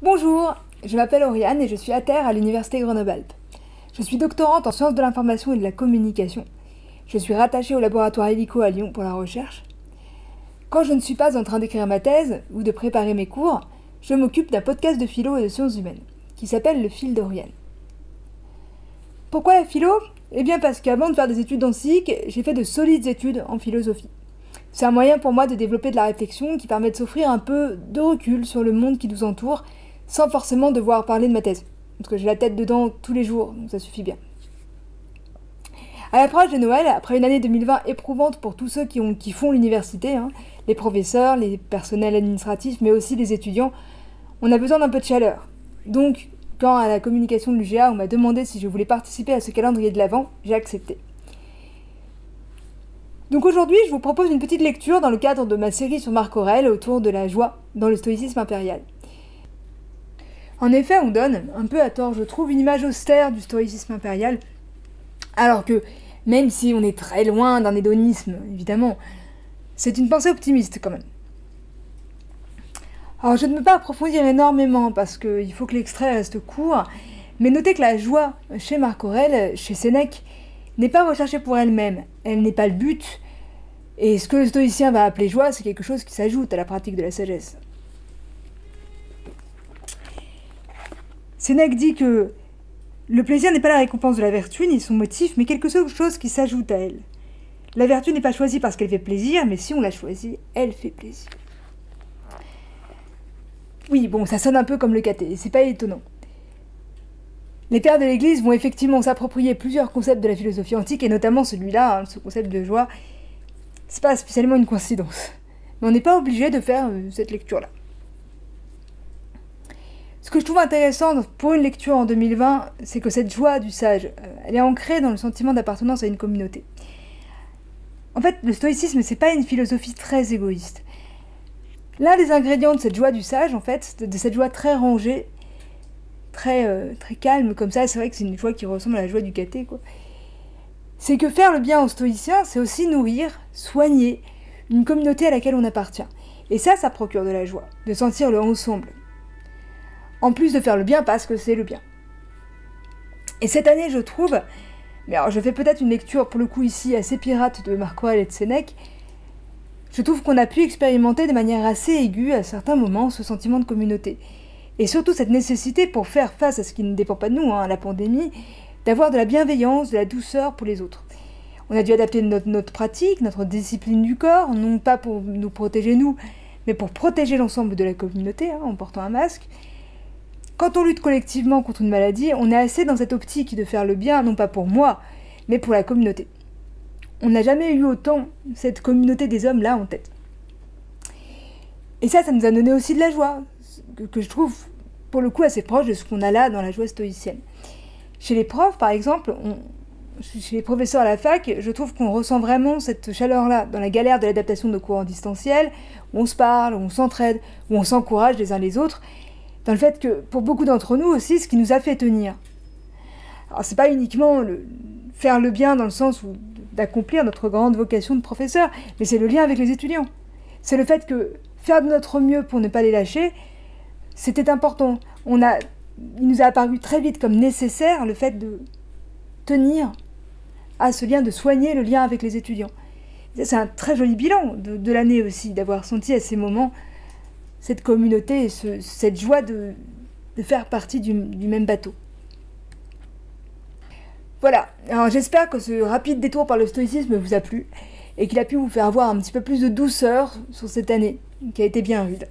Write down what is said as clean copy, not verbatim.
Bonjour, je m'appelle Oriane et je suis à Terre à l'Université Grenoble-Alpes. Je suis doctorante en sciences de l'information et de la communication. Je suis rattachée au laboratoire Hélico à Lyon pour la recherche. Quand je ne suis pas en train d'écrire ma thèse ou de préparer mes cours, je m'occupe d'un podcast de philo et de sciences humaines, qui s'appelle Le Fil d'Oriane. Pourquoi la philo ? Eh bien parce qu'avant de faire des études en psych, j'ai fait de solides études en philosophie. C'est un moyen pour moi de développer de la réflexion qui permet de s'offrir un peu de recul sur le monde qui nous entoure, sans forcément devoir parler de ma thèse. Parce que j'ai la tête dedans tous les jours, donc ça suffit bien. À l'approche de Noël, après une année 2020 éprouvante pour tous ceux qui font l'université, les professeurs, les personnels administratifs, mais aussi les étudiants, on a besoin d'un peu de chaleur. Donc, quand à la communication de l'UGA, on m'a demandé si je voulais participer à ce calendrier de l'Avent, j'ai accepté. Donc aujourd'hui, je vous propose une petite lecture dans le cadre de ma série sur Marc Aurèle autour de la joie dans le stoïcisme impérial. En effet, on donne, un peu à tort je trouve, une image austère du stoïcisme impérial, alors que, même si on est très loin d'un hédonisme, évidemment, c'est une pensée optimiste quand même. Alors je ne peux pas approfondir énormément parce qu'il faut que l'extrait reste court, mais notez que la joie chez Marc Aurèle, chez Sénèque, n'est pas recherchée pour elle-même, elle n'est pas le but, et ce que le stoïcien va appeler joie, c'est quelque chose qui s'ajoute à la pratique de la sagesse. Sénèque dit que le plaisir n'est pas la récompense de la vertu, ni son motif, mais quelque chose qui s'ajoute à elle. La vertu n'est pas choisie parce qu'elle fait plaisir, mais si on la choisit, elle fait plaisir. Oui, bon, ça sonne un peu comme le caté, c'est pas étonnant. Les pères de l'Église vont effectivement s'approprier plusieurs concepts de la philosophie antique, et notamment celui-là, ce concept de joie. C'est pas spécialement une coïncidence. Mais on n'est pas obligé de faire cette lecture-là. Ce que je trouve intéressant pour une lecture en 2020, c'est que cette joie du sage, elle est ancrée dans le sentiment d'appartenance à une communauté. En fait, le stoïcisme, c'est pas une philosophie très égoïste. L'un des ingrédients de cette joie du sage, en fait, de cette joie très rangée, très calme comme ça, c'est vrai que c'est une joie qui ressemble à la joie du caté, quoi. C'est que faire le bien aux stoïciens, c'est aussi nourrir, soigner une communauté à laquelle on appartient. Et ça procure de la joie, de sentir le ensemble. En plus de faire le bien parce que c'est le bien. Et cette année, je trouve, mais alors je fais peut-être une lecture pour le coup ici assez pirate de Marc Aurèle et de Sénèque, je trouve qu'on a pu expérimenter de manière assez aiguë à certains moments ce sentiment de communauté. Et surtout cette nécessité pour faire face à ce qui ne dépend pas de nous, à la pandémie, d'avoir de la bienveillance, de la douceur pour les autres. On a dû adapter notre pratique, notre discipline du corps, non pas pour nous protéger nous, mais pour protéger l'ensemble de la communauté, en portant un masque. Quand on lutte collectivement contre une maladie, on est assez dans cette optique de faire le bien, non pas pour moi, mais pour la communauté. On n'a jamais eu autant cette communauté des hommes là en tête. Et ça nous a donné aussi de la joie, que je trouve pour le coup assez proche de ce qu'on a là dans la joie stoïcienne. Chez les profs, par exemple, chez les professeurs à la fac, je trouve qu'on ressent vraiment cette chaleur-là dans la galère de l'adaptation de cours en distanciel, où on se parle, où on s'entraide, où on s'encourage les uns les autres, dans le fait que, pour beaucoup d'entre nous aussi, ce qui nous a fait tenir. Alors, c'est pas uniquement faire le bien dans le sens d'accomplir notre grande vocation de professeur, mais c'est le lien avec les étudiants. C'est le fait que faire de notre mieux pour ne pas les lâcher, c'était important. Il nous a apparu très vite comme nécessaire le fait de tenir à ce lien, de soigner le lien avec les étudiants. C'est un très joli bilan de l'année aussi, d'avoir senti à ces moments cette communauté et cette joie de faire partie du même bateau. Voilà, alors j'espère que ce rapide détour par le stoïcisme vous a plu et qu'il a pu vous faire avoir un petit peu plus de douceur sur cette année qui a été bien rude.